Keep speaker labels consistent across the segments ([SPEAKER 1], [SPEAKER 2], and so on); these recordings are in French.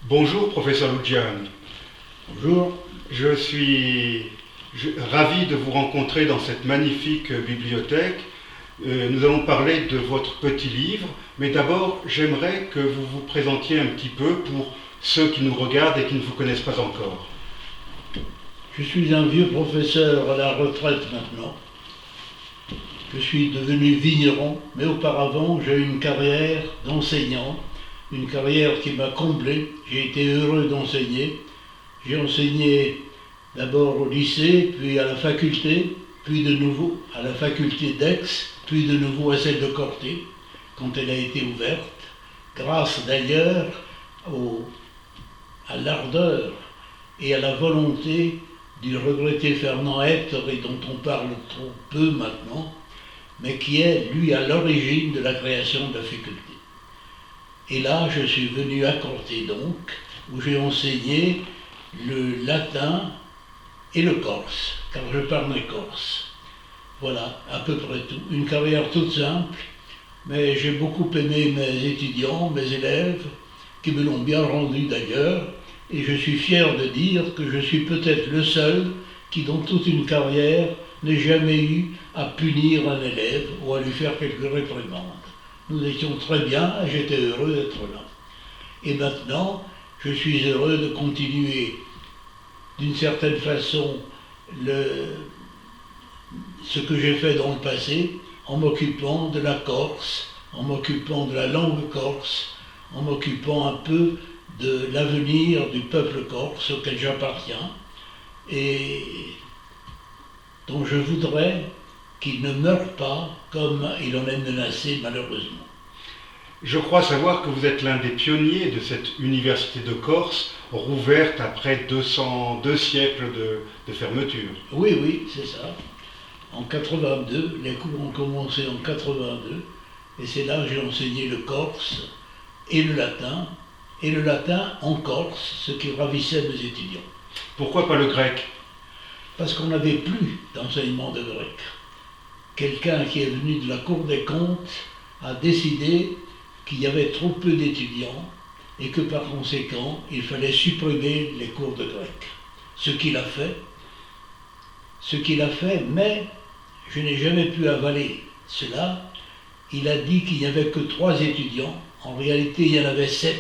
[SPEAKER 1] Bonjour, professeur Lugiani.
[SPEAKER 2] Bonjour.
[SPEAKER 1] Je suis ravi de vous rencontrer dans cette magnifique bibliothèque. Nous allons parler de votre petit livre, mais d'abord, j'aimerais que vous vous présentiez un petit peu pour ceux qui nous regardent et qui ne vous connaissent pas encore.
[SPEAKER 2] Je suis un vieux professeur à la retraite maintenant. Je suis devenu vigneron, mais auparavant, j'ai eu une carrière d'enseignant, une carrière qui m'a comblé. J'ai été heureux d'enseigner. J'ai enseigné d'abord au lycée, puis à la faculté, puis de nouveau à la faculté d'Aix, puis de nouveau à celle de Corté, quand elle a été ouverte, grâce d'ailleurs à l'ardeur et à la volonté du regretté Fernand Hector, et dont on parle trop peu maintenant, mais qui est, lui, à l'origine de la création de la faculté. Et là, je suis venu à Corté, donc, où j'ai enseigné le latin et le corse, car je parle corse. Voilà, à peu près tout. Une carrière toute simple, mais j'ai beaucoup aimé mes étudiants, mes élèves, qui me l'ont bien rendu d'ailleurs, et je suis fier de dire que je suis peut-être le seul qui, dans toute une carrière, n'ait jamais eu à punir un élève ou à lui faire quelques réprimandes. Nous étions très bien et j'étais heureux d'être là. Et maintenant, je suis heureux de continuer d'une certaine façon ce que j'ai fait dans le passé, en m'occupant de la Corse, en m'occupant de la langue corse, en m'occupant un peu de l'avenir du peuple corse auquel j'appartiens et dont je voudrais qu'il ne meure pas comme il en est menacé malheureusement.
[SPEAKER 1] Je crois savoir que vous êtes l'un des pionniers de cette université de Corse, rouverte après 2 siècles de fermeture.
[SPEAKER 2] Oui, c'est ça. En 82, les cours ont commencé en 82, et c'est là que j'ai enseigné le corse et le latin en Corse, ce qui ravissait mes étudiants.
[SPEAKER 1] Pourquoi pas le grec?
[SPEAKER 2] Parce qu'on n'avait plus d'enseignement de grec. Quelqu'un qui est venu de la Cour des comptes a décidé qu'il y avait trop peu d'étudiants et que par conséquent, il fallait supprimer les cours de grec. Ce qu'il a fait, mais je n'ai jamais pu avaler cela. Il a dit qu'il n'y avait que 3 étudiants. En réalité, il y en avait 7.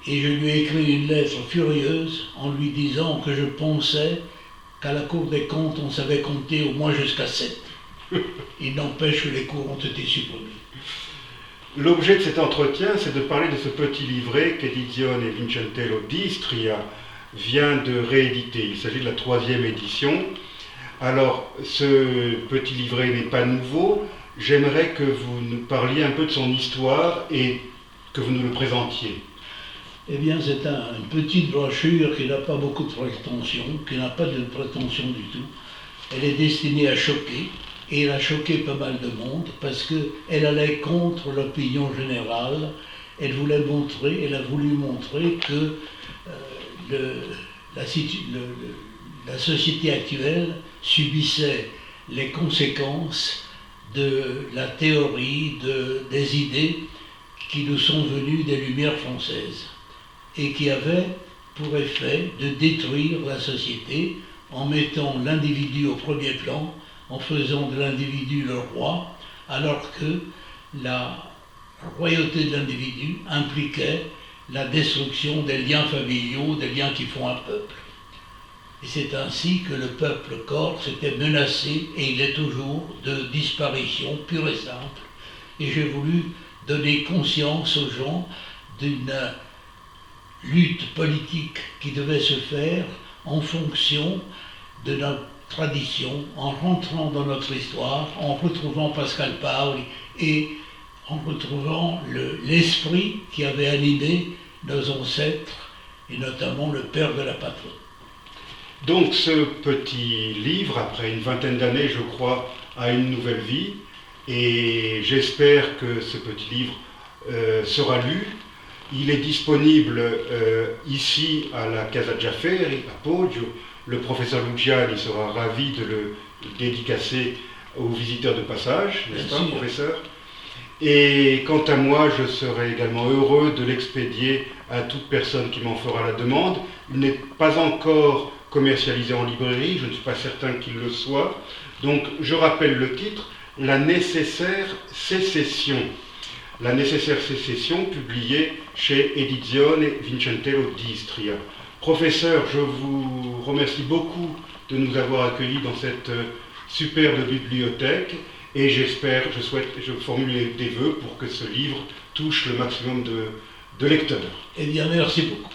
[SPEAKER 2] Et je lui ai écrit une lettre furieuse en lui disant que je pensais qu'à la Cour des comptes, on savait compter au moins jusqu'à 7. Il n'empêche que les cours ont été supprimés.
[SPEAKER 1] L'objet de cet entretien, c'est de parler de ce petit livret qu'Edizione Vincentello d'Istria vient de rééditer. Il s'agit de la 3e édition. Alors, ce petit livret n'est pas nouveau. J'aimerais que vous nous parliez un peu de son histoire et que vous nous le présentiez.
[SPEAKER 2] Eh bien, c'est une petite brochure qui n'a pas beaucoup de prétention, qui n'a pas de prétention du tout. Elle est destinée à choquer, et elle a choqué pas mal de monde, parce qu'elle allait contre l'opinion générale. Elle a voulu montrer que la société actuelle subissait les conséquences de la théorie, des idées qui nous sont venues des Lumières françaises et qui avaient pour effet de détruire la société en mettant l'individu au premier plan, en faisant de l'individu le roi, alors que la royauté de l'individu impliquait la destruction des liens familiaux, des liens qui font un peuple. Et c'est ainsi que le peuple corse était menacé, et il est toujours, de disparition pure et simple. Et j'ai voulu donner conscience aux gens d'une lutte politique qui devait se faire en fonction de notre tradition, en rentrant dans notre histoire, en retrouvant Pascal Paoli et en retrouvant l'esprit qui avait animé nos ancêtres, et notamment le père de la patrie.
[SPEAKER 1] Donc ce petit livre, après une vingtaine d'années, je crois, a une nouvelle vie, et j'espère que ce petit livre sera lu. Il est disponible ici à la Casa Giafferi, à Poggio. Le professeur Lugiani sera ravi de le dédicacer aux visiteurs de passage, n'est-ce pas, professeur? Et quant à moi, je serai également heureux de l'expédier à toute personne qui m'en fera la demande. Il n'est pas encore commercialisé en librairie, je ne suis pas certain qu'il le soit. Donc je rappelle le titre, La nécessaire sécession. La nécessaire sécession, publiée chez Edizione Vincentello d'Istria. Professeur, je vous remercie beaucoup de nous avoir accueillis dans cette superbe bibliothèque et je formule des vœux pour que ce livre touche le maximum de lecteurs.
[SPEAKER 2] Eh bien, merci beaucoup.